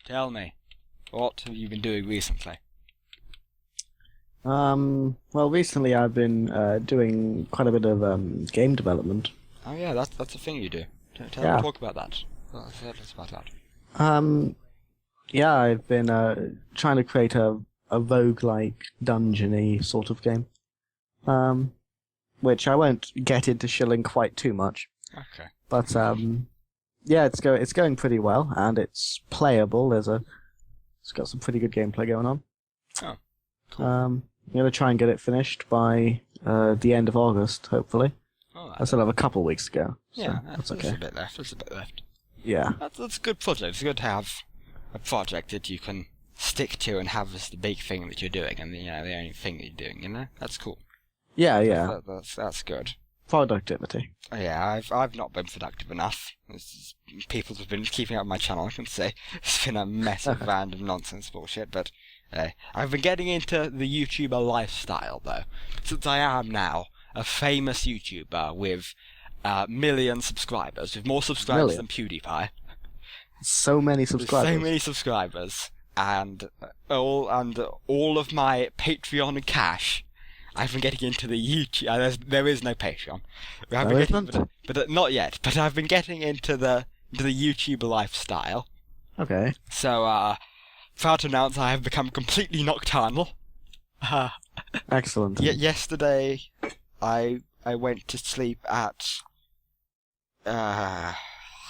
Tell me, what have you been doing recently? Well, recently I've been doing quite a bit of game development. Oh yeah, that's a thing you do. Yeah. Talk about that. Tell us about that. Um, yeah, I've been trying to create a roguelike dungeon-y sort of game. Which I won't get into shilling quite too much, Okay. but yeah, it's going pretty well, and it's playable. It's got some pretty good gameplay going on. Oh, cool. I'm gonna try and get it finished by the end of August, hopefully. All I right. still have a couple weeks to go. So Yeah, that's there's okay. a bit left. There's a bit left. Yeah. That's a good project. It's good to have a project that you can stick to and have as the big thing that you're doing, and the only thing that you're doing. That's cool. Yeah. That's good. Productivity. Oh, yeah, I've not been productive enough. People have been keeping up with my channel, I can say. It's been a mess of random nonsense bullshit, but I've been getting into the YouTuber lifestyle, though. Since I am now a famous YouTuber with million subscribers, with more subscribers than PewDiePie. So many subscribers. So many subscribers, and all of my Patreon cash. I've been getting into the YouTube. There is no Patreon. But not yet. But I've been getting into the YouTuber lifestyle. Okay. So, proud to announce I have become completely nocturnal. Excellent. Yesterday, I went to sleep at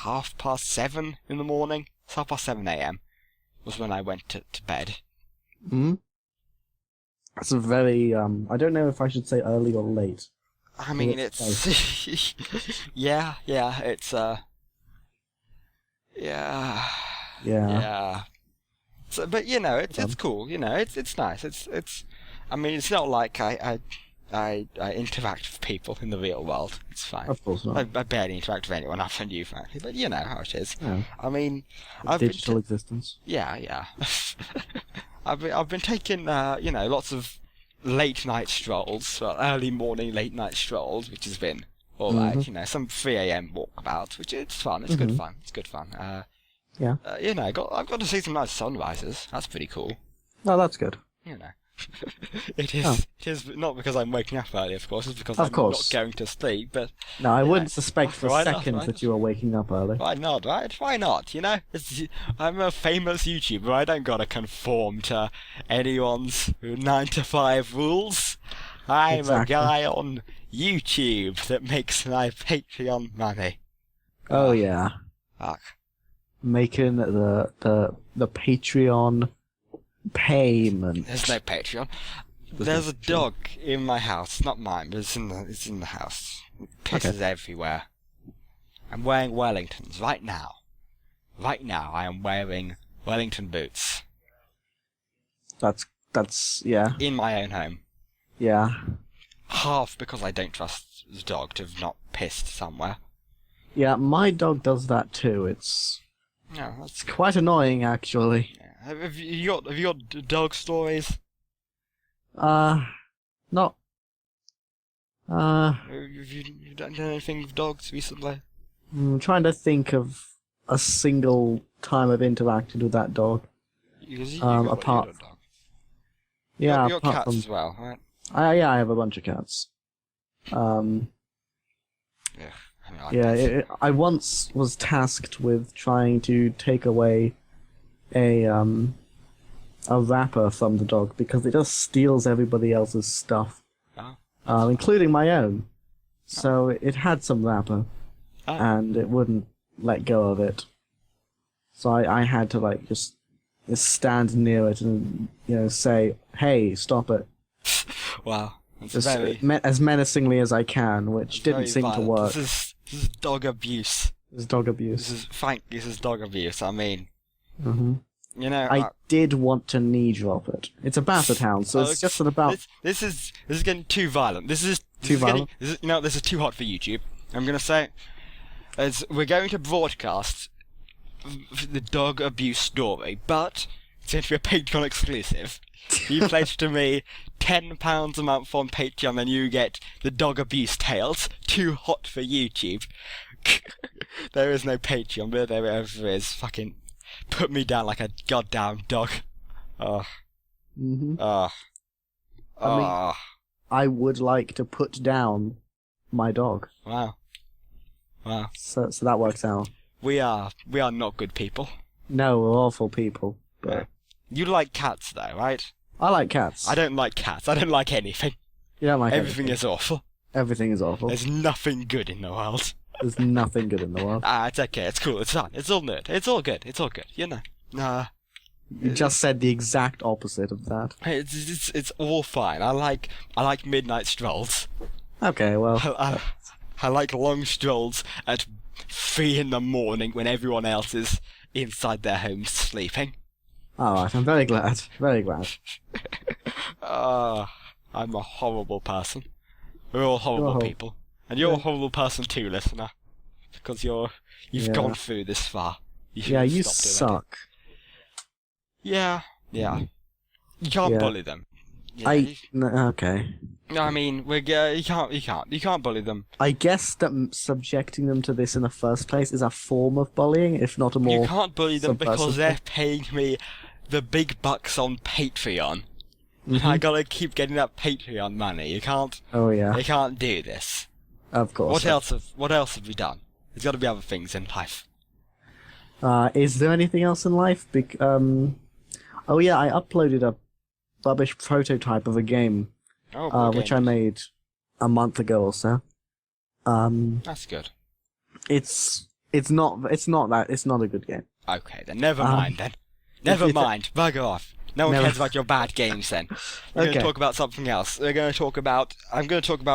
7:30 in the morning. It's 7:30 a.m. was when I went to bed. Hmm. That's a very I don't know if I should say early or late. I mean, it's yeah, it's yeah. So, but it's cool. It's nice. It's. I mean, it's not like I interact with people in the real world. It's fine. Of course not. I barely interact with anyone other than you, frankly. But you know how it is. Yeah. I mean, Digital existence. Yeah. I've been taking lots of late night strolls, well, early morning late night strolls, which has been alright. Some 3 a.m. walkabouts, which it's fun. It's good fun. It's good fun. Yeah. I've got to see some nice sunrises. That's pretty cool. Oh, that's good. It is. Oh. It is not because I'm waking up early, of course. It's because Of I'm course. not going to sleep. But No, I wouldn't suspect for a Why not, second right? that you were waking up early. why not, right? Why not? I'm a famous YouTuber. I don't gotta conform to anyone's 9 to 5 rules. I'm Exactly. a guy on YouTube that makes my Patreon money. Oh yeah. Fuck. Making the Patreon payment. There's no Patreon. There's a dog in my house, not mine, but it's in the house. It pisses everywhere. I'm wearing Wellingtons right now. Right now, I am wearing Wellington boots That's yeah. in my own home. Yeah. Half because I don't trust the dog to have not pissed somewhere. Yeah, my dog does that too. It's No, that's quite annoying actually. yeah. Have you got dog stories? Not Have you done anything with dogs recently? I'm trying to think of a single time I've interacted with that dog. Because apart- you got a dog. Yeah, you got apart cats from as well, right? I have a bunch of cats. Yeah, I mean, I once was tasked with trying to take away a wrapper from the dog because it just steals everybody else's stuff, including my own. So it had some wrapper, and it wouldn't let go of it. So I had to just stand near it and say, "Hey, stop it!" Wow. That's Just very, as menacingly as I can, which didn't very seem to violent. work. This is dog abuse. It's dog abuse. This is dog abuse. I mean, Hmm. I did want to knee drop it. It's a Basset Hound, so it's just at about. This is getting too violent. This is violent? this is too hot for YouTube. I'm gonna say, as we're going to broadcast the dog abuse story, but it's going to be a Patreon exclusive. You pledge to me £10 a month on Patreon, and you get the dog abuse tales. Too hot for YouTube. There is no Patreon, but there ever is. Fucking put me down like a goddamn dog. Oh, Hmm. oh, I mean- oh. I would like to put down my dog. Wow. Wow. So that works out. We are not good people. No, we're awful people. But Yeah. You like cats though, right? I like cats. I don't like cats. I don't like anything. You don't like Everything is awful. Everything is awful. There's nothing good in the world. There's nothing good in the world. It's okay. It's cool. It's fun. It's all good. It's all good. It's all good. You know. You just said the exact opposite of that. It's all fine. I like midnight strolls. Okay, well, I like long strolls at 3 in the morning when everyone else is inside their homes sleeping. alright, I'm very glad. Very glad. I'm a horrible person. We're all horrible people. And you're a horrible person too, listener. Because you've Yeah. gone through this far. Yeah, you stopped already. suck. Yeah. You can't Yeah. bully them. Yeah, Okay. I mean, you can't bully them. I guess that subjecting them to this in the first place is a form of bullying, if not a more. You can't bully them because subversive they're thing. paying me the big bucks on Patreon. Mhm. I gotta keep getting that Patreon money. You can't Oh yeah, do this. of course. What else have we done? There's gotta be other things in life. Is there anything else in life? Oh yeah, I uploaded a rubbish prototype of a game, which I made a month ago or so. That's good. It's not a good game. Okay, then never mind then. Never mind. Bugger off. No one Never- cares about your bad games then. We're Okay. going to talk about something else. I'm going to talk about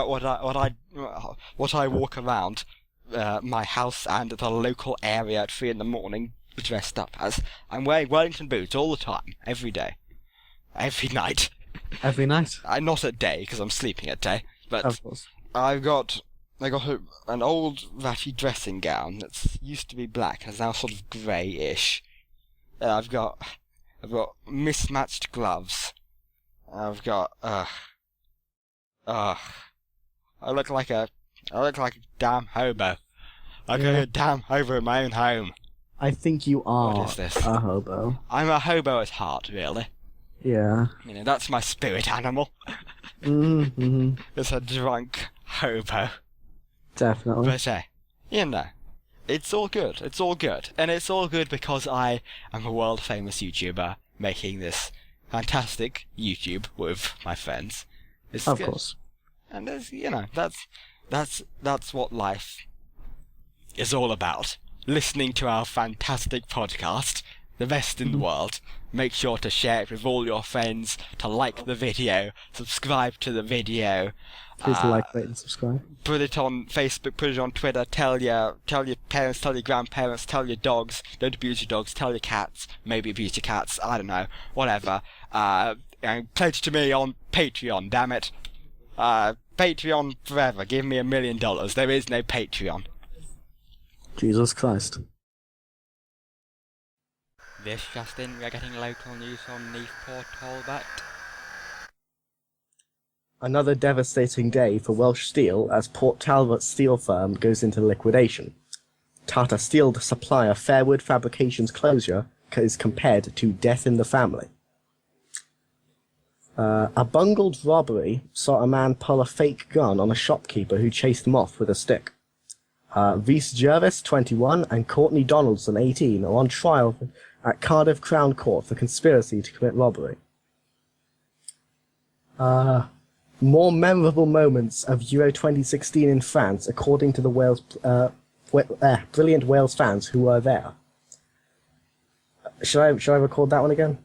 what I walk around my house and the local area at 3 in the morning dressed up as. I'm wearing Wellington boots all the time, every day, every night. Every night, Not at day because I'm sleeping at day, but of course. I got an old ratty dressing gown that's used to be black and is now sort of greyish. I've got mismatched gloves. I've got I look like a damn hobo. Like Yeah. a damn hobo in my own home. I think you are What is this? a hobo. I'm a hobo at heart, really. Yeah. You know, that's my spirit animal. Mm-hmm. It's a drunk hobo. Definitely. But you know, it's all good. It's all good. And it's all good because I am a world famous YouTuber making this fantastic YouTube with my friends. It's Of good. course. And there's, you know, that's what life is all about. Listening to our fantastic podcast, the best in the world. Make sure to share it with all your friends, to like the video, subscribe to the video. Please like, rate, and subscribe. Put it on Facebook, put it on Twitter, tell your parents, tell your grandparents, tell your dogs, don't abuse your dogs, tell your cats, maybe abuse your cats, I don't know, whatever. And pledge to me on Patreon, damn it. Patreon forever, give me $1 million, there is no Patreon. Jesus Christ. This just in, we are getting local news on the Port Talbot. Another devastating day for Welsh Steel as Port Talbot steel firm goes into liquidation. Tata Steel supplier Fairwood Fabrications closure is compared to death in the family. A bungled robbery saw a man pull a fake gun on a shopkeeper who chased him off with a stick. Rhys Jervis, 21, and Courtney Donaldson, 18, are on trial at Cardiff Crown Court for conspiracy to commit robbery. More memorable moments of Euro 2016 in France, according to the brilliant Wales fans who were there. Should I record that one again?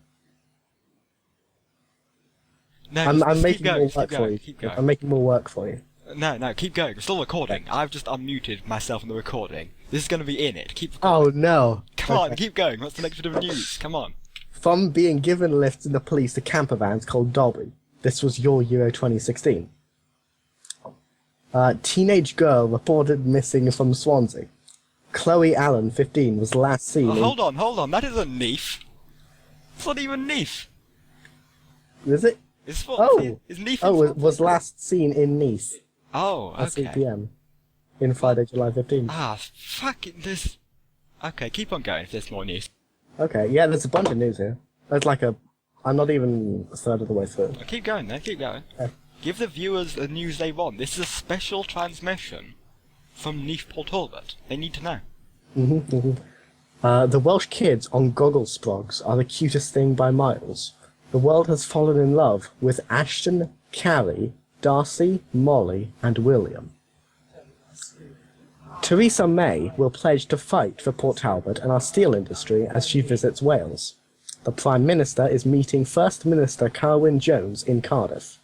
No, I'm keep making going, more keep work for going, you. keep going. I'm making more work for you. No, keep going. We're still recording. I've just unmuted myself in the recording. This is going to be in it. Keep Oh no! Come on, keep going. What's the next bit of news? Come on. From being given lifts in the police to camper vans called Dobby. This was your Euro 2016. Teenage girl reported missing from Swansea. Chloe Allen, 15, was last seen. Hold on. That isn't Neef. It's not even Neef. Is it? It's what? Oh! Is Neef? Was last seen in Nice Oh, at 8 okay. p.m. in Friday, July 15th. Fucking this. Okay, keep on going if there's more news. Okay, yeah, there's a bunch of news here. There's like a... I'm not even a third of the way through. Well, keep going then, keep going. Yeah. Give the viewers the news they want. This is a special transmission from Neath Port Talbot. They need to know. The Welsh kids on Goggle Sprogs are the cutest thing by miles. The world has fallen in love with Ashton, Carrie, Darcy, Molly, and William. Theresa May will pledge to fight for Port Talbot and our steel industry as she visits Wales. The Prime Minister is meeting First Minister Carwyn Jones in Cardiff.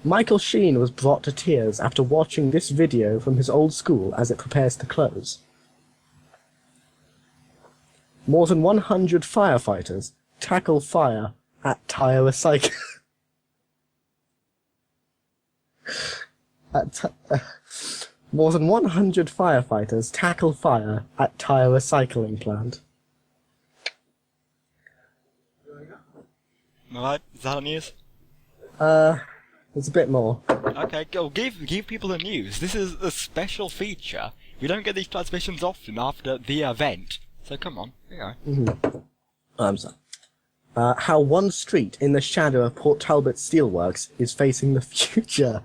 Michael Sheen was brought to tears after watching this video from his old school as it prepares to close. More than 100 firefighters tackle fire at tyre recycling. More than 100 firefighters tackle fire at tyre recycling plant. Alright, is that news? There's a bit more. Okay, go give people the news. This is a special feature. We don't get these transmissions often after the event. So come on, here you go. I'm sorry. How one street in the shadow of Port Talbot Steelworks is facing the future.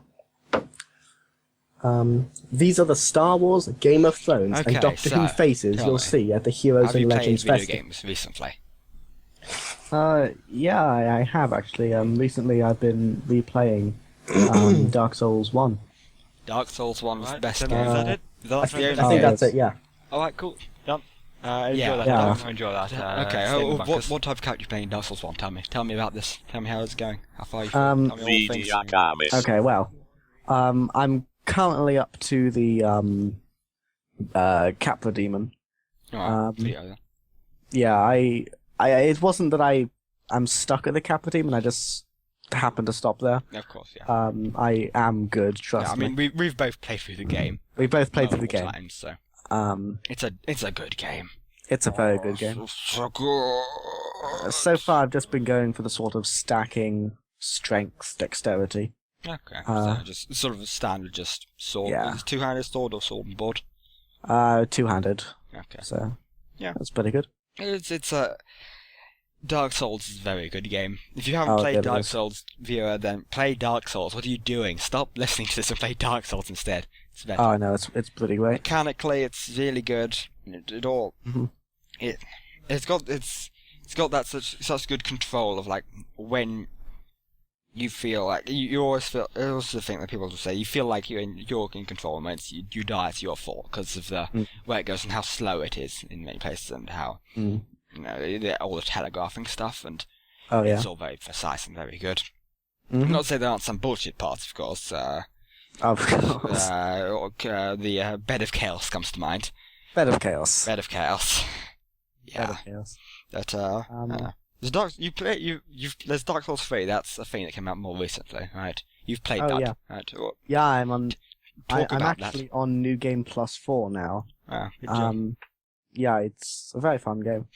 These are the Star Wars, Game of Thrones, Okay, and Doctor so, Who faces tell you'll me, see at the Heroes Have and you played Legends video Festival. games recently? Yeah, I have actually. Recently I've been replaying Dark Souls 1. Dark Souls 1 was the best Uh, game. Is that it? Is that I the think, only I think game? that's it, yeah. Alright, cool. Done. Enjoy that. yeah. I enjoy that. Okay, statement, what Marcus. type of character are you playing in Dark Souls 1? Tell me about this. Tell me how it's going. How far you Um, tell me all things. Okay, well, I'm currently up to the Capra Demon. Alright, video then. Yeah, it wasn't that I'm stuck at the Capra Demon, I just happened to stop there. Yeah, of course, yeah. I am good, trust Yeah, I mean, we've both played through the game. We both played through the game. Times, so Um, it's a good game. it's a very good game. So good. So far, I've just been going for the sort of stacking strength, dexterity. Okay, Uh, so just sort of a standard, just sword. yeah. Is it two-handed sword or sword and board? Two-handed. Okay. So Yeah. that's pretty good. It's a Dark Souls is a very good game. If you haven't Oh, played yeah, it Dark is. Souls, viewer, then play Dark Souls. What are you doing? Stop listening to this and play Dark Souls instead. It's better. Oh, I know, it's pretty great. Mechanically, it's really good. It all Mhm. it's got that such good control of like when you feel like you always feel. It was the thing that people will say. You feel like you're in control, and when you die, it's your fault because of the where it goes and how slow it is in many places, and how Mm. you know all the telegraphing stuff, and Oh, yeah. it's all very precise and very good. Mhm. Not to say there aren't some bullshit parts, of course. Of course. The Bed of Chaos comes to mind. Bed of Chaos. Bed of Chaos. Bed Yeah, of Chaos. that there's Dark Souls 3. That's a thing that came out more recently, right? You've played Oh, that, yeah. right? Yeah, I'm Talk I'm about actually on New Game Plus 4 now. that. Good job. Yeah, it's a very fun game.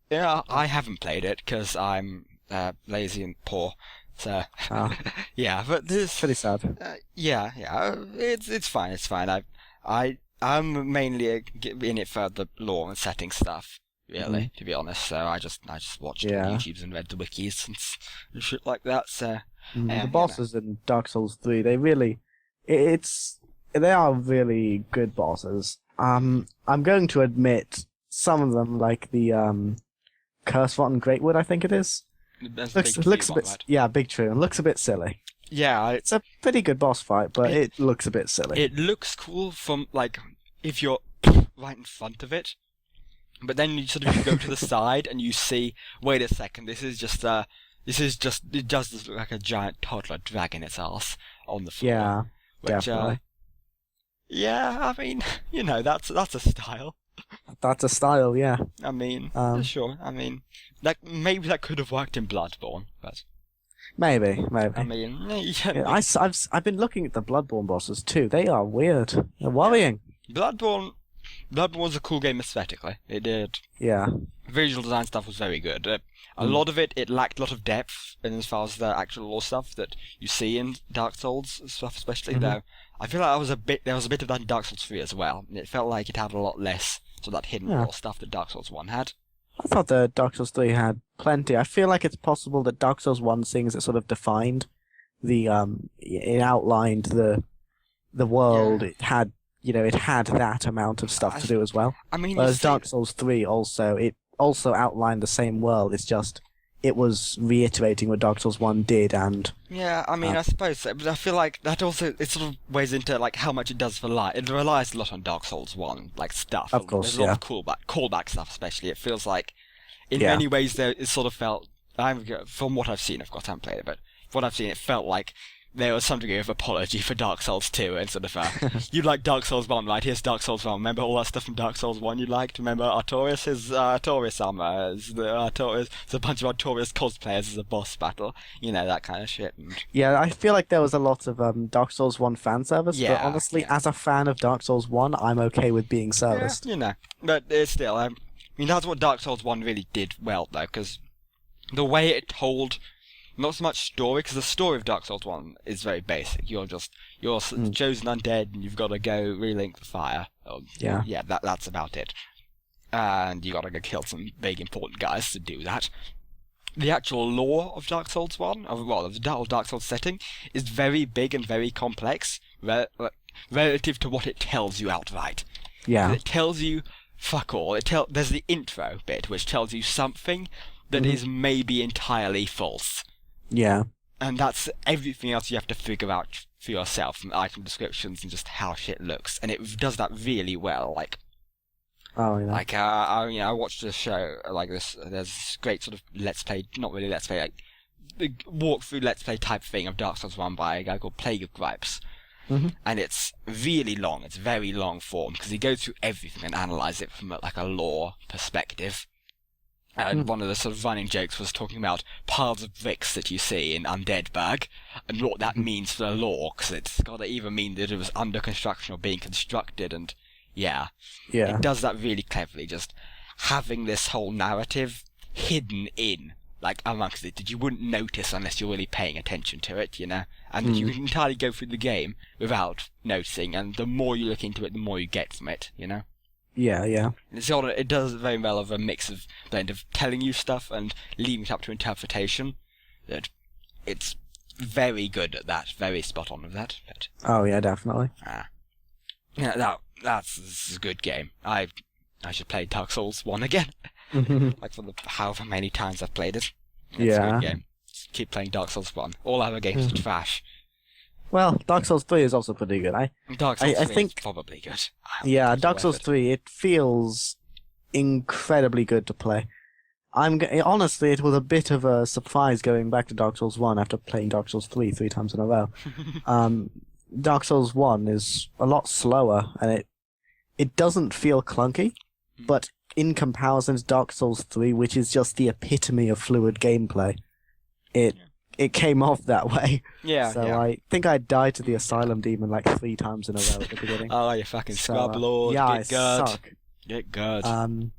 Yeah, I haven't played it because I'm lazy and poor. So Oh. yeah, but this Pretty sad. yeah, it's fine. It's fine. I'm mainly in it for the lore and setting stuff. Really, to be honest. So I just watched Yeah. YouTubes and read the wikis and shit like that. So The bosses in Dark Souls 3, they are really good bosses. I'm going to admit some of them, like the Curse Rotten Greatwood, I think it is. that's Looks a one, bit, right? yeah, Big Tree, and looks a bit silly. Yeah, It's a pretty good boss fight, but it looks a bit silly. it looks cool from like if you're right in front of it, but then you sort of go to the side and you see, wait a second, it does look like a giant toddler dragging its ass on the floor. Yeah, which, definitely. yeah, I mean, that's a style. That's a style, yeah. I mean, sure. I mean, maybe that could have worked in Bloodborne, but Maybe. I mean, Yeah, I've been looking at the Bloodborne bosses too. They are weird. They're worrying. Bloodborne was a cool game aesthetically. It did. Yeah. Visual design stuff was very good. A lot of it lacked a lot of depth, in as far as the actual lore stuff that you see in Dark Souls stuff, especially. Though I feel like there was a bit of that in Dark Souls 3 as well. It felt like it had a lot less So that hidden lore stuff that Dark Souls 1 had. I thought the Dark Souls 3 had plenty. I feel like it's possible that Dark Souls 1, seeing as it sort of defined the it outlined the world. Yeah. It had it had that amount of stuff to do as well. I mean, whereas Dark Souls 3 also outlined the same world. It's just it was reiterating what Dark Souls 1 did, and yeah, I mean, I suppose so, but I feel like that also it sort of weighs into like how much it does for life. It relies a lot on Dark Souls 1 like stuff. Of course, there's a lot of callback stuff, especially. It feels like in many ways there it sort of felt. From what I've seen, of course, I haven't played it, but from what I've seen, it felt like there was some degree of apology for Dark Souls 2, and sort of, you like Dark Souls 1, right? Here's Dark Souls 1. Remember all that stuff from Dark Souls 1 you liked? Remember Artorias? His Artorias armor. There's a bunch of Artorias cosplayers as a boss battle. That kind of shit. Yeah, I feel like there was a lot of Dark Souls 1 fan service, but honestly, as a fan of Dark Souls 1, I'm okay with being serviced. Yeah, but it's still, I mean, that's what Dark Souls 1 really did well, though, because the way it told... Not so much story, because the story of Dark Souls 1 is very basic. You're chosen undead, and you've got to go relink the fire. That's about it. And you got to go kill some big important guys to do that. The actual lore of Dark Souls 1, of the Dark Souls setting, is very big and very complex relative to what it tells you outright. Yeah. It tells you fuck all. There's the intro bit, which tells you something that is maybe entirely false. Yeah. And that's everything else you have to figure out for yourself, from item descriptions and just how shit looks. And it does that really well. I watched a show like this. There's this great sort of let's play, not really let's play, like the walkthrough let's play type thing of Dark Souls 1 by a guy called Plague of Gripes. And it's really long. It's very long form because he goes through everything and analyzes it from a lore perspective. And one of the sort of running jokes was talking about piles of bricks that you see in Undeadburg, and what that means for the lore, because it's got to either mean that it was under construction or being constructed, and it does that really cleverly, just having this whole narrative hidden in, amongst it, that you wouldn't notice unless you're really paying attention to it, and that you can entirely go through the game without noticing, and the more you look into it, the more you get from it, Yeah. It does very well of a blend of telling you stuff and leaving it up to interpretation. That it's very good at that, very spot on with that. But, oh yeah, definitely. That's a good game. I should play Dark Souls 1 again. For the however many times I've played it. It's a good game. Just keep playing Dark Souls 1. All other games are trash. Well, Dark Souls 3 is also pretty good. Dark Souls 3 think, is probably good. Yeah, Dark Souls 3, it feels incredibly good to play. Honestly, it was a bit of a surprise going back to Dark Souls 1 after playing Dark Souls 3 times in a row. Dark Souls 1 is a lot slower, and it doesn't feel clunky, but in comparison to Dark Souls 3, which is just the epitome of fluid gameplay, it came off that way. I think I died to the Asylum Demon 3 times in a row at the beginning. Oh, you fucking scrub lord. Yeah, Get good. suck. Get good.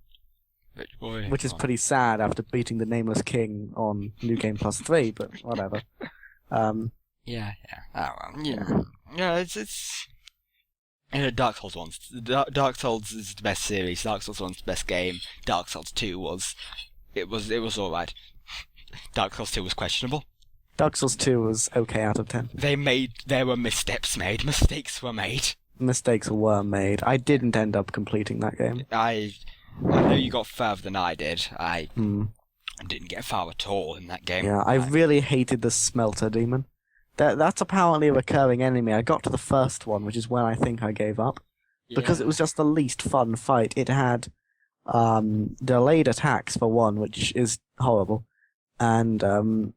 Which is pretty sad after beating the Nameless King on New Game Plus 3, but whatever. Yeah. Oh, well, yeah, it's... Dark Souls 1. Dark Souls is the best series. Dark Souls 1's the best game. Dark Souls 2 was... It was alright. Dark Souls 2 was questionable. Dark Souls 2 was okay out of 10. There were missteps made. Mistakes were made. Mistakes were made. I didn't end up completing that game. I know you got further than I did. I didn't get far at all in that game. Yeah, I really hated the Smelter Demon. That's apparently a recurring enemy. I got to the first one, which is when I think I gave up. Because it was just the least fun fight. It had delayed attacks, for one, which is horrible. And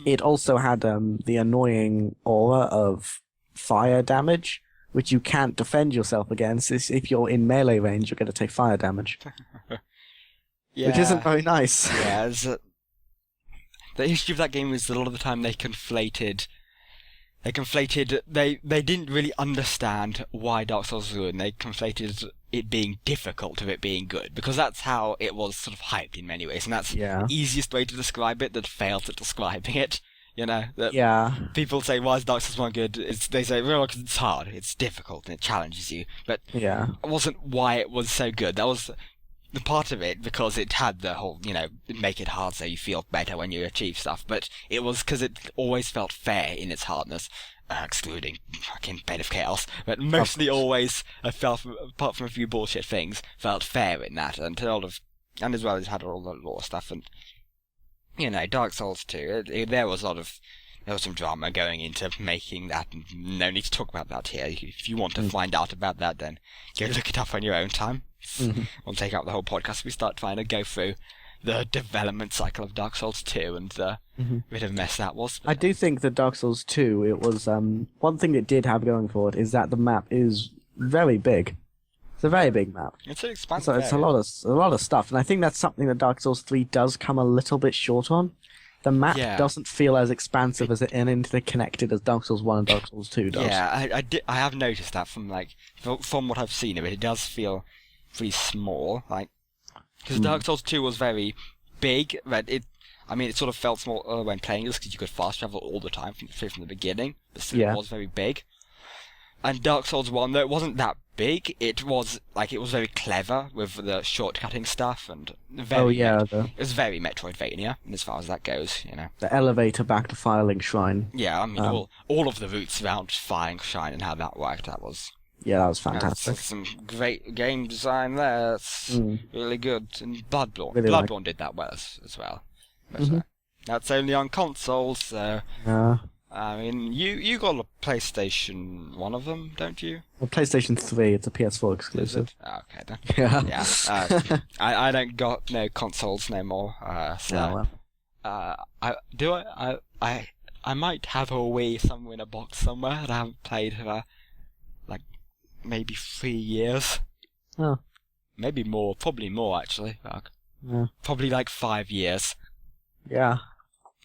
it also had the annoying aura of fire damage, which you can't defend yourself against. If you're in melee range, you're going to take fire damage. Which isn't very nice. Yeah, the issue of that game was that a lot of the time they didn't really understand why Dark Souls was good, and they conflated it being difficult with it being good, because that's how it was sort of hyped in many ways, and that's the easiest way to describe it that failed at describing it. You know, that Yeah. people say, why is Dark Souls 1 good? They say, well, because it's hard, it's difficult, and it challenges you. But Yeah. it wasn't why it was so good. That was the part of it, because it had the whole, make it hard so you feel better when you achieve stuff. But it was because it always felt fair in its hardness. Excluding fucking Bed of Chaos, but mostly always, apart from a few bullshit things, felt fair in that, and as well as had all the lore stuff, and Dark Souls 2, there was some drama going into making that, and no need to talk about that here. If you want to find out about that, then go look it up on your own time. We'll take out the whole podcast. We start trying to go through the development cycle of Dark Souls 2 and the bit of a mess that was. I do think that Dark Souls 2, it was one thing it did have going for it is that the map is very big. It's a very big map. It's an expansive So it's a lot of stuff, and I think that's something that Dark Souls 3 does come a little bit short on. The map doesn't feel as expansive and interconnected as Dark Souls 1 and Dark Souls 2 does. Yeah, I have noticed that from what I've seen of it. It does feel pretty small, because Dark Souls 2 was very big, but it sort of felt small when playing this because you could fast travel all the time from the beginning. But still, it was very big. And Dark Souls 1, though it wasn't that big, it was very clever with the shortcutting stuff and very. It was very Metroidvania as far as that goes, The elevator back to Firelink Shrine. Yeah, all of the routes around Firelink Shrine and how that worked, that was. Yeah, that was fantastic. Some great game design there. That's really good. And Bloodborne. Really Bloodborne did that well as well. But, that's only on consoles, so. Yeah. You got a PlayStation, one of them, don't you? Well, PlayStation 3, it's a PS4 exclusive. Oh, okay then. Yeah. Yeah. I don't got no consoles no more. So. I might have a Wii somewhere in a box somewhere that I haven't played for maybe 3 years. Oh. Maybe more, probably more actually. Yeah. Probably 5 years. Yeah.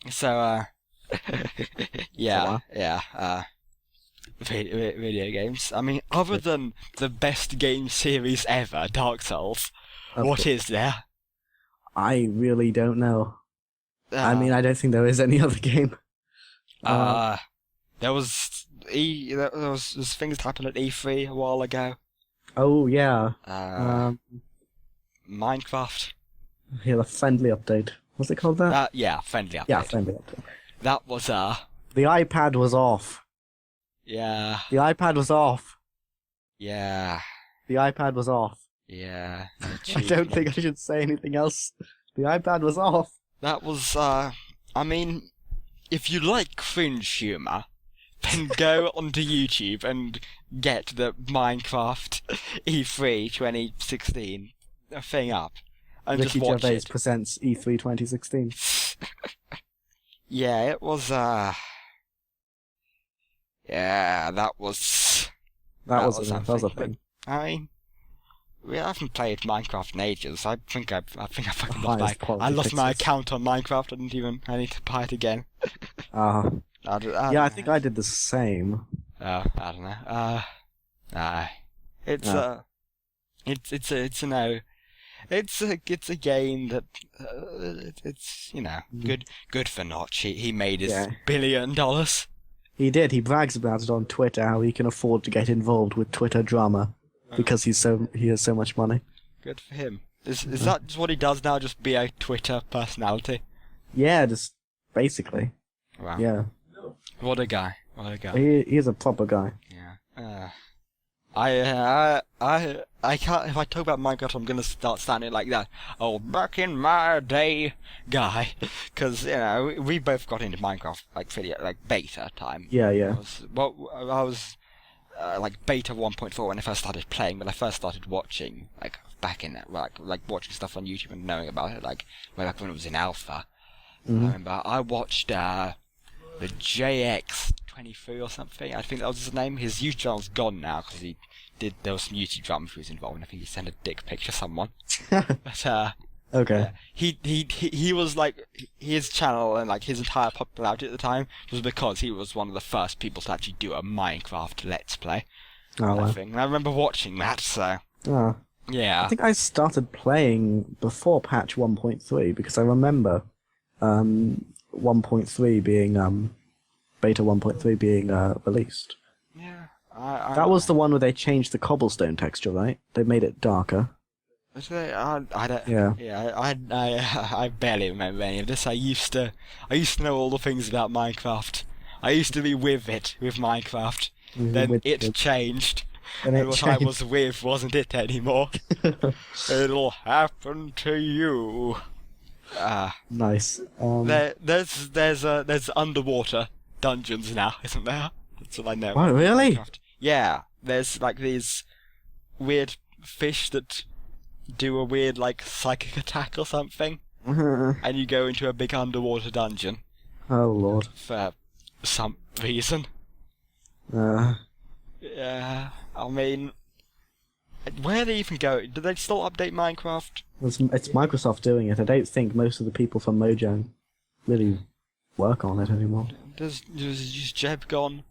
So, video games. Other than the best game series ever, Dark Souls, what is there? I really don't know. I don't think there is any other game. There was things that happened at E3 a while ago. Oh yeah. Minecraft. Yeah, the friendly update. What's it called that? Yeah, friendly update. Yeah, friendly update. That was The iPad was off. Yeah. The iPad was off. Yeah. The iPad was off. Yeah. I don't think I should say anything else. The iPad was off. That was, if you like cringe humour, then go onto YouTube and get the Minecraft E3 2016 thing up. And Ricky just watch Gervais it. presents E3 2016. Yeah, it was, yeah, that was a thing. We haven't played Minecraft in ages. I think I fucking Highest lost my quality account on Minecraft. I need to buy it again. Yeah, I I think I did the same. I don't know. It's a game that it's good for Notch. He made his $1 billion. He did. He brags about it on Twitter how he can afford to get involved with Twitter drama because he has so much money. Good for him. Is that just what he does now? Just be a Twitter personality? Yeah, just basically. Wow. Yeah. What a guy. He's a proper guy. Yeah. I can't. If I talk about Minecraft, I'm gonna start sounding like that. Oh, back in my day, guy. Because we both got into Minecraft pretty beta time. Yeah. I was beta 1.4 when I first started playing, but I first started watching back in that watching stuff on YouTube and knowing about it way back when it was in alpha. I remember I watched the JX23 or something. I think that was his name. His YouTube channel's gone now because there was some YouTube drama he was involved in. I think he sent a dick pic to someone. But Okay. He was his channel and his entire popularity at the time was because he was one of the first people to actually do a Minecraft Let's Play. Oh, wow. And I remember watching that. So yeah. I think I started playing before patch 1.3 because I remember 1.3 being beta 1.3 being released. Yeah. That was the one where they changed the cobblestone texture, right? They made it darker. I don't. Yeah. Yeah. I barely remember any of this. I used to know all the things about Minecraft. I used to be with Minecraft. Then it changed. And what I was with wasn't it anymore. It'll happen to you. Nice. There's underwater dungeons now, isn't there? That's what I know. What, really? Minecraft. Yeah, there's like these weird fish that do a weird like psychic attack or something, and you go into a big underwater dungeon Oh lord. for some reason. Yeah, I mean, where they even go? Do they still update Minecraft? It's Microsoft doing it. I don't think most of the people from Mojang really work on it anymore. Is Jeb gone?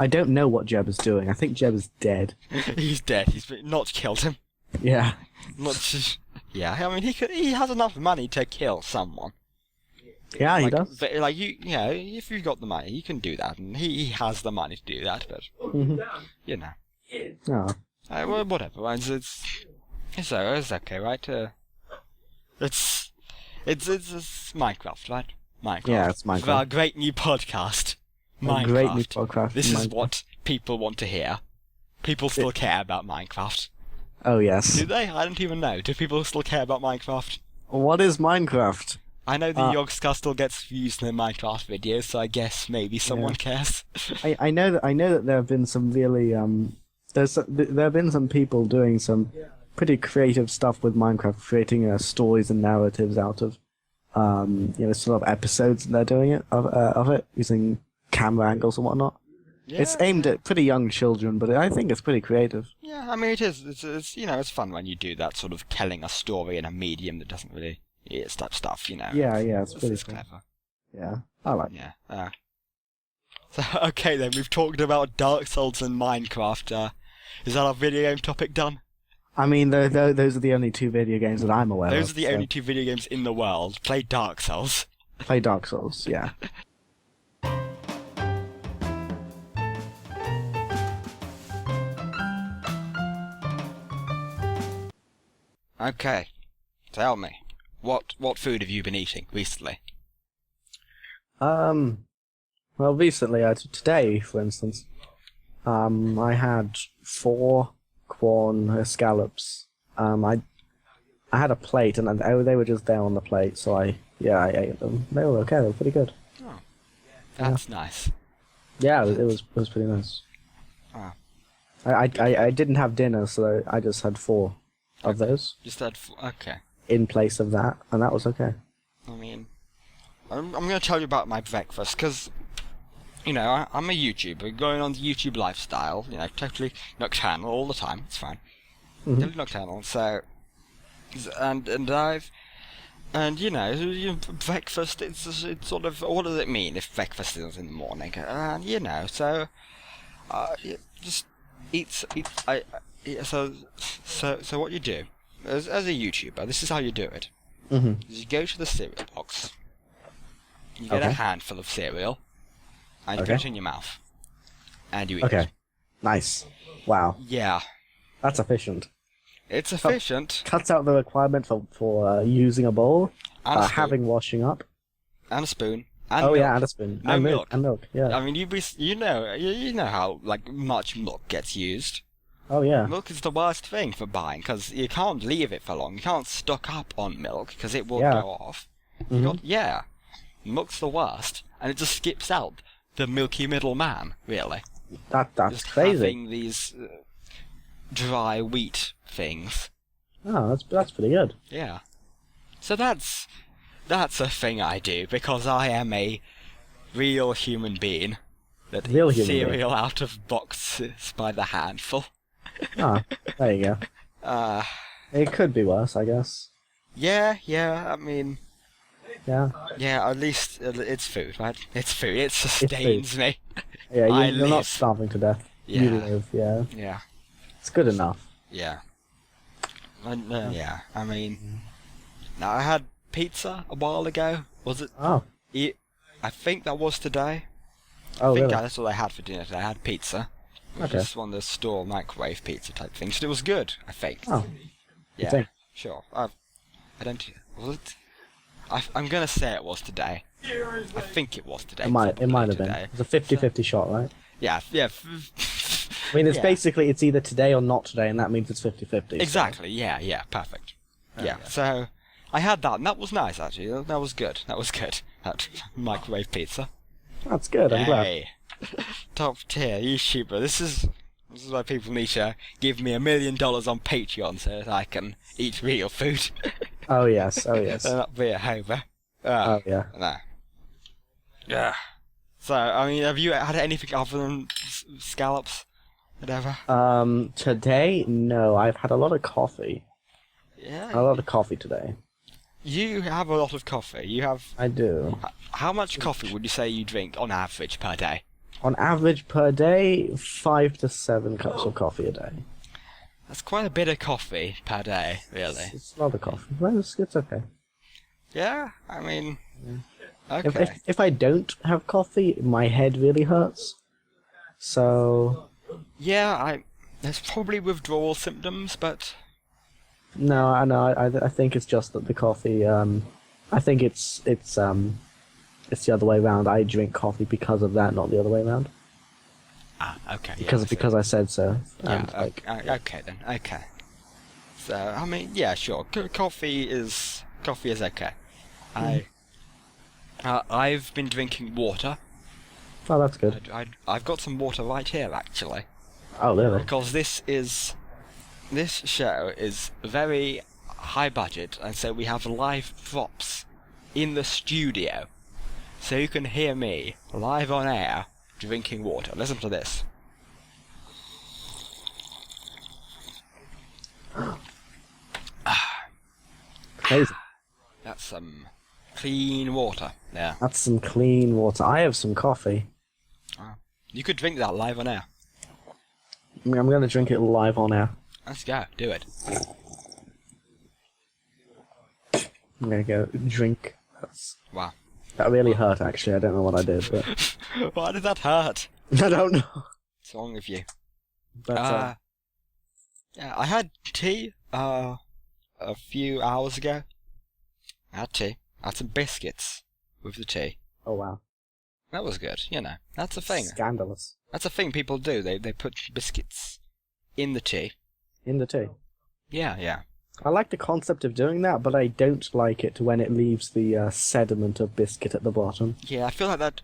I don't know what Jeb is doing. I think Jeb is dead. He's dead. He's not killed him. Yeah. Not just. Yeah, I mean he has enough money to kill someone. Yeah, he Like, does. But, like if you've got the money, you can do that, and he has the money to do that. But you know, Oh. well, whatever. It's okay, right? It's Minecraft, right? Minecraft. Yeah, it's Minecraft. Our great new podcast. Minecraft. A great new podcast. This is Minecraft. what people want to hear. People still care about Minecraft. Oh yes. Do they? I don't even know. Do people still care about Minecraft? What is Minecraft? I know the Yogscast still gets views in their Minecraft videos, so I guess maybe someone cares. I know that there have been some really there have been some people doing some pretty creative stuff with Minecraft, creating stories and narratives out of sort of episodes, and they're doing it of it using camera angles and whatnot. Yeah. It's aimed at pretty young children, but I think it's pretty creative. Yeah, I mean it is. It's it's fun when you do that sort of telling a story in a medium that doesn't really stuff. Yeah, it's pretty cool. clever. Yeah, I like. Yeah. So okay then, we've talked about Dark Souls and Minecraft. Is that our video game topic done? I mean, those are the only two video games that I'm aware of. Those are the only two video games in the world. Play Dark Souls. Play Dark Souls, yeah. Okay, tell me, what food have you been eating recently? Well, recently, today, for instance, I had 4 corn scallops. I had a plate, and they were just there on the plate, so I ate them. They were okay. They were pretty good. Oh, that's nice. Yeah, it was pretty nice. Oh. I didn't have dinner, so I just had 4 of those. Just had okay. In place of that, and that was okay. I mean, I'm going to tell you about my breakfast, because, I'm a YouTuber, going on the YouTube lifestyle, totally nocturnal all the time, it's fine. Totally nocturnal, so, breakfast, it's sort of, what does it mean if breakfast is in the morning? So what you do, as a YouTuber, this is how you do it. Is you go to the cereal box, you get a handful of cereal, and you put it in your mouth, and you eat it. Nice. Wow. Yeah. That's efficient. It's efficient. Cuts out the requirement for using a bowl, And a spoon. having washing up. And a spoon. And milk. Yeah, and a spoon. No and milk. And milk, yeah. I mean, you know how much milk gets used. Oh yeah. Milk is the worst thing for buying, because you can't leave it for long. You can't stock up on milk, because it will go off. Milk's the worst, and it just skips out the milky middle man, really. That's Just crazy. having these dry wheat things. Oh, that's pretty good. Yeah. So that's a thing I do, because I am a real human being that Real eats human cereal out of boxes by the handful. Ah, there you go. It could be worse, I guess. Yeah, I mean, Yeah. yeah, at least it's food, right? It's food, it sustains me. Yeah, I you're not live. starving to death. Yeah. You live, yeah. Yeah, It's good enough. yeah. Yeah, I mean, now I had pizza a while ago. Was it? Oh. I think that was today. Oh, I think really? that's what I had for dinner today. I had pizza. It was Okay. just one of those store microwave pizza type things. It was good, I think. Oh, yeah, thing. sure. I don't. Was it? I'm gonna say it was today. I think it was today. It might have today. been. It's a 50-50 shot, right? Yeah, yeah. I mean, it's yeah. basically, it's either today or not today, and that means it's 50-50. Exactly, yeah, yeah, perfect. Yeah, Yeah. so I had that, and that was nice, actually. That was good. That was good. That microwave pizza. That's good, I'm glad. Hey, top tier YouTuber. This is why people need to give me $1 million on Patreon so that I can eat real food. Oh, yes, oh, yes. And not be a hover. Oh, yeah. No. Yeah. So, I mean, have you had anything other than scallops? Whatever? Today, no, I've had a lot of coffee. Yeah. A lot of coffee today. You have a lot of coffee. You have... I do. How much coffee would you say you drink on average per day? On average per day, 5 to 7 cups of coffee a day. That's quite a bit of coffee per day, really. It's a lot of coffee, but it's okay. Yeah, I mean... Okay. If I don't have coffee, my head really hurts. So... Yeah, there's probably withdrawal symptoms, but... No, I know. I think it's just that the coffee. I think it's the other way around. I drink coffee because of that, not the other way around. Ah, okay. Because I said so. Yeah. Okay then. Okay. So I mean, yeah, sure. Coffee is okay. I've been drinking water. Oh, that's good. I've got some water right here, actually. Oh, really? Because this show is very high budget, and so we have live props in the studio, so you can hear me live on air drinking water. Listen to this. Crazy. That's some clean water. Yeah. That's some clean water. I have some coffee. You could drink that live on air. I'm going to drink it live on air. Let's go. Do it. I'm going to go drink. Wow. That really hurt, actually. I don't know what I did, but... Why did that hurt? I don't know. What's wrong with you? But, yeah, I had tea a few hours ago. I had tea. I had some biscuits with the tea. Oh, wow. That was good, you know. That's a thing. Scandalous. That's a thing people do. They put biscuits in the tea. In the tea. Yeah, yeah. I like the concept of doing that, but I don't like it when it leaves the sediment of biscuit at the bottom. Yeah, I feel like that.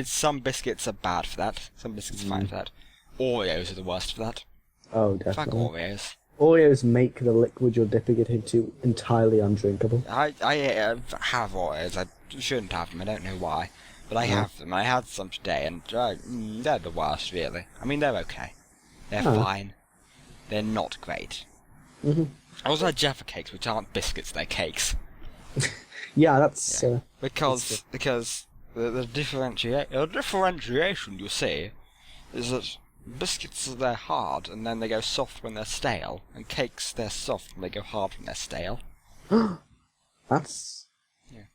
Some biscuits are bad for that. Some biscuits are fine for that. Oreos are the worst for that. Oh, Fuck definitely. Oreos. Oreos make the liquid you're dipping it into entirely undrinkable. I have Oreos. I shouldn't have them. I don't know why. But I have them. I had some today, and they're the worst, really. I mean, they're okay. They're fine. They're not great. Mm-hmm. I also had Jaffa cakes, which aren't biscuits, they're cakes. Yeah, that's... Because the differentiation, you see, is that biscuits, they're hard, and then they go soft when they're stale, and cakes, they're soft, and they go hard when they're stale. That's... Yeah.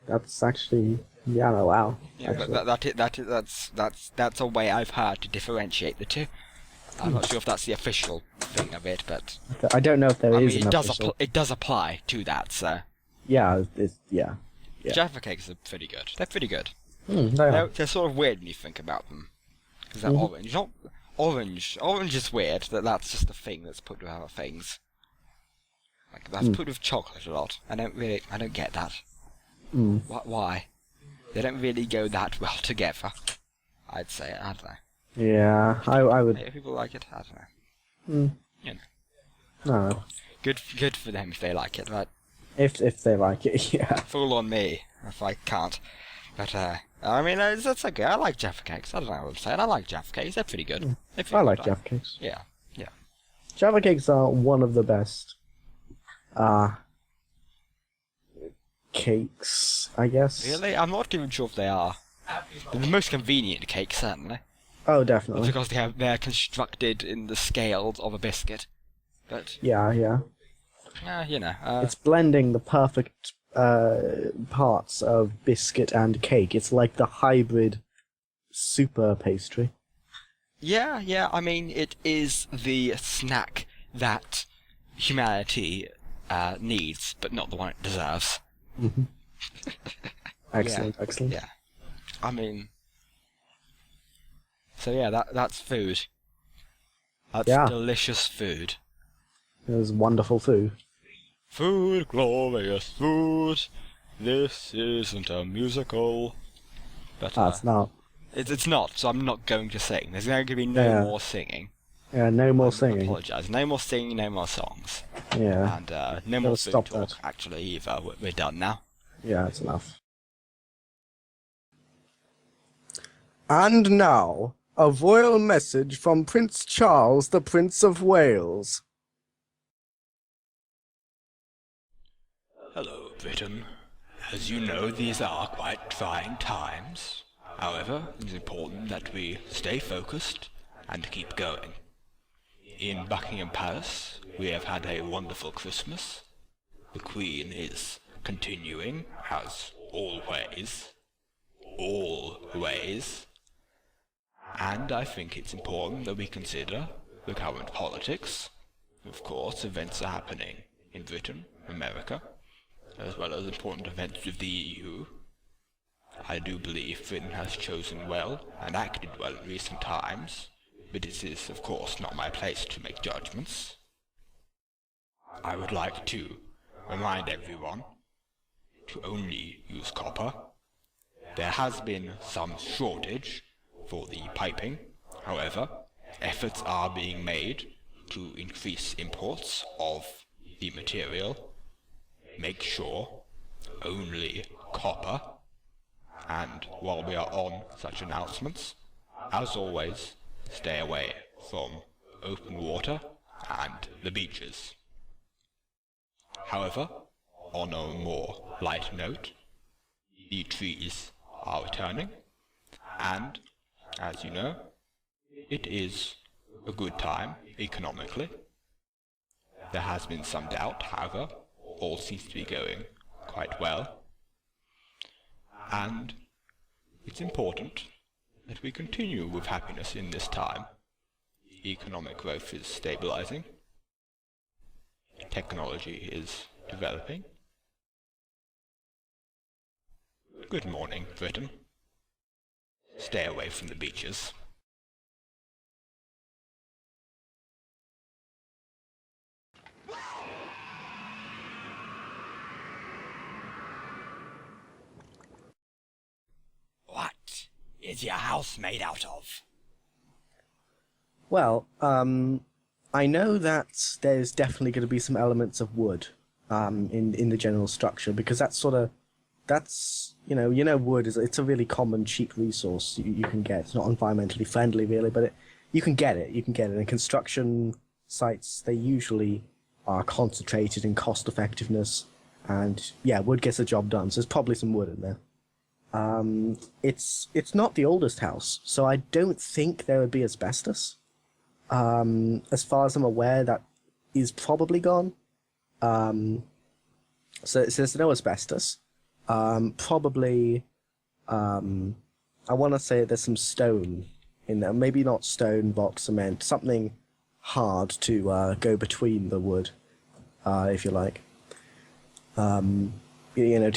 That's actually... Yeah, no, wow. Yeah, but that's a way I've heard to differentiate the two. I'm not sure if that's the official thing of it, but I don't know if there is mean, an official... it does apply to that, so... Yeah, yeah. Jaffa cakes are pretty good. They're pretty good. They They're sort of weird when you think about them. Because they're orange. Not orange. Orange is weird, that's just a thing that's put with other things. Like, that's put with chocolate a lot. I don't get that. Why? They don't really go that well together. I'd say, I don't know. Yeah, I would... Maybe people like it, I don't know. You know. No. Good for them if they like it, but... If they like it, yeah. Fool on me if I can't. But, I mean, that's okay. I like Jaffa cakes. I don't know what I'm saying. I like Jaffa cakes. They're pretty good. I like Jaffa cakes. Yeah, yeah. Jaffa cakes are one of the best cakes, I guess. Really? I'm not even sure if they are. They're the most convenient cake, certainly. Oh, definitely. Because they're constructed in the scales of a biscuit. But yeah. you know, it's blending the perfect parts of biscuit and cake. It's like the hybrid super pastry. Yeah, I mean, it is the snack that humanity needs, but not the one it deserves. Mm-hmm. Excellent, excellent. Yeah. I mean... So yeah, that's food. That's delicious food. It was wonderful food. Food, glorious food. This isn't a musical. But it's not. It's not, so I'm not going to sing. There's going to be no more singing. Yeah, no more singing. I apologise. No more singing, no more songs. Yeah. And no more food talk, actually, either. We're done now. Yeah, it's enough. And now, a royal message from Prince Charles, the Prince of Wales. Hello, Britain. As you know, these are quite trying times. However, it's important that we stay focused and keep going. In Buckingham Palace, we have had a wonderful Christmas. The Queen is continuing, as always. Always. And I think it's important that we consider the current politics. Of course, events are happening in Britain, America, as well as important events with the EU. I do believe Britain has chosen well and acted well in recent times, but it is, of course, not my place to make judgments. I would like to remind everyone to only use copper. There has been some shortage for the piping. However, efforts are being made to increase imports of the material. Make sure only copper. And while we are on such announcements, as always, stay away from open water and the beaches. However, on a more light note, the trees are returning, and, as you know, it is a good time economically. There has been some doubt, however, all seems to be going quite well. And it's important that we continue with happiness in this time. Economic growth is stabilizing. Technology is developing. Good morning, Britain. Stay away from the beaches. What is your house made out of? Well, I know that there's definitely going to be some elements of wood in the general structure, because that's wood it's a really common cheap resource you can get. It's not environmentally friendly really, but you can get it. And construction sites, they usually are concentrated in cost effectiveness, and wood gets the job done. So there's probably some wood in there. It's not the oldest house, so I don't think there would be asbestos. As far as I'm aware, that is probably gone. So there's no asbestos. Probably, I want to say there's some stone in there. Maybe not stone, but cement. Something hard to go between the wood, if you like. To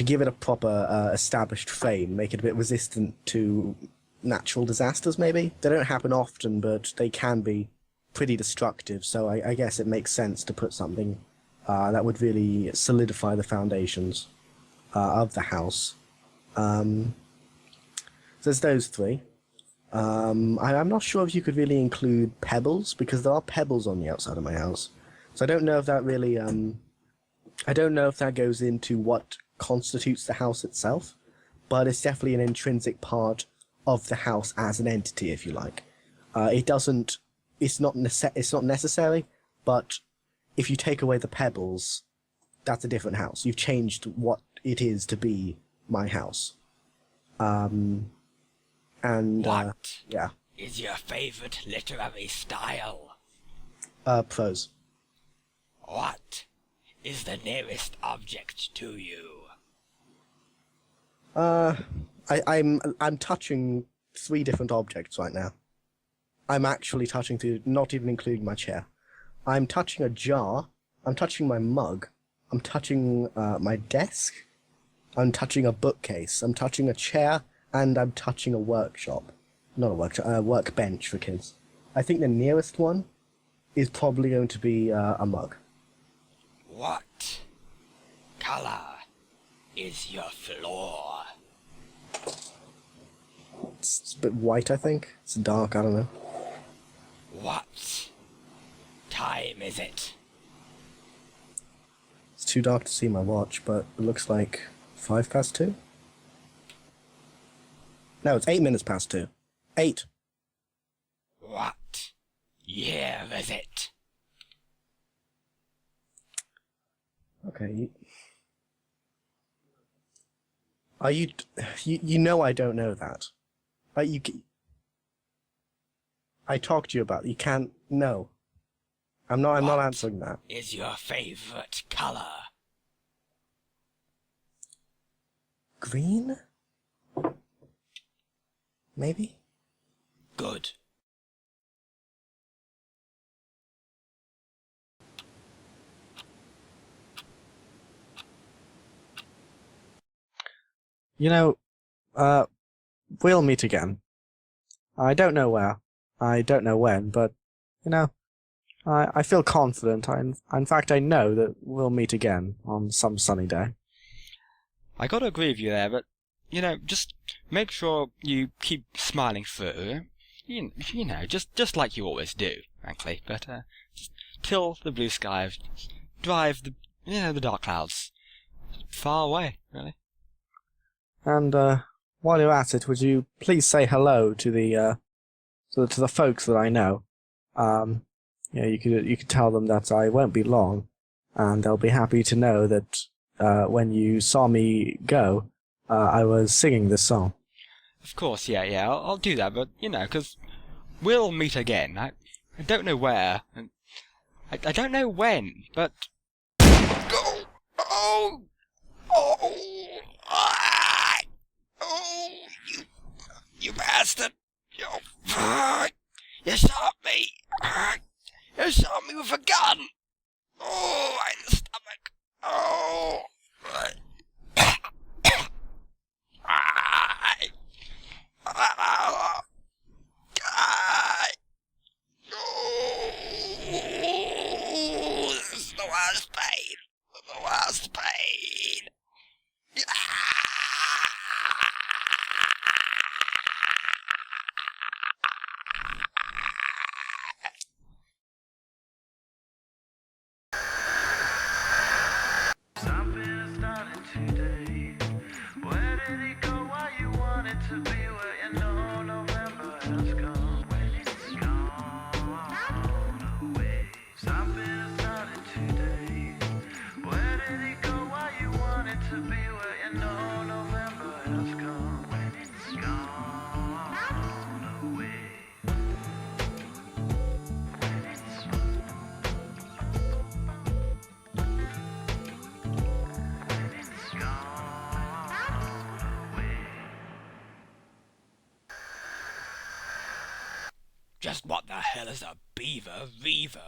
give it a proper established frame, make it a bit resistant to natural disasters, maybe. They don't happen often, but they can be pretty destructive, so I guess it makes sense to put something that would really solidify the foundations of the house. So there's those three. I'm not sure if you could really include pebbles, because there are pebbles on the outside of my house. So I don't know if that really... I don't know if that goes into what constitutes the house itself, but it's definitely an intrinsic part of the house as an entity, if you like. It's not necessary, but if you take away the pebbles, that's a different house. You've changed what it is to be my house. What is your favorite literary style? Prose. What is the nearest object to you? I'm touching 3 different objects right now. I'm actually touching 3, not even including my chair. I'm touching a jar. I'm touching my mug. I'm touching my desk. I'm touching a bookcase. I'm touching a chair, and I'm touching a workshop. Not a workshop, a workbench for kids. I think the nearest one is probably going to be a mug. What color is your floor? It's a bit white, I think. It's dark, I don't know. What time is it? It's too dark to see my watch, but it looks like 2:05. No, it's 2:08. 8. What year is it? Okay. Are you... You know I don't know that. I talked to you about it. You can't... No. I'm not answering that. Is your favorite color? Green? Maybe? Good. You know, we'll meet again. I don't know where. I don't know when, but, you know, I feel confident. In fact, I know that we'll meet again on some sunny day. I gotta agree with you there, but, you know, just make sure you keep smiling through. You know, just like you always do, frankly. But, just till the blue skies drive the dark clouds far away, really. And, while you're at it, would you please say hello to the folks that I know? You know, you could tell them that I won't be long, and they'll be happy to know that when you saw me go, I was singing this song. Of course, yeah, I'll do that, but, you know, 'cause we'll meet again. I don't know where, and I don't know when, but... Go! Oh! Oh! Ah! Oh! You bastard! You shot me! You shot me with a gun! Oh! Right in the stomach! Oh! This is the worst pain! The worst pain! Something started today. Where did it go? Why you want it to be? Where you know November has gone. When it's gone away. Something started today. Where did it go? Why you want it to be? Where you know November has gone. When it's gone away. When it's Just what the hell is a beaver reaver?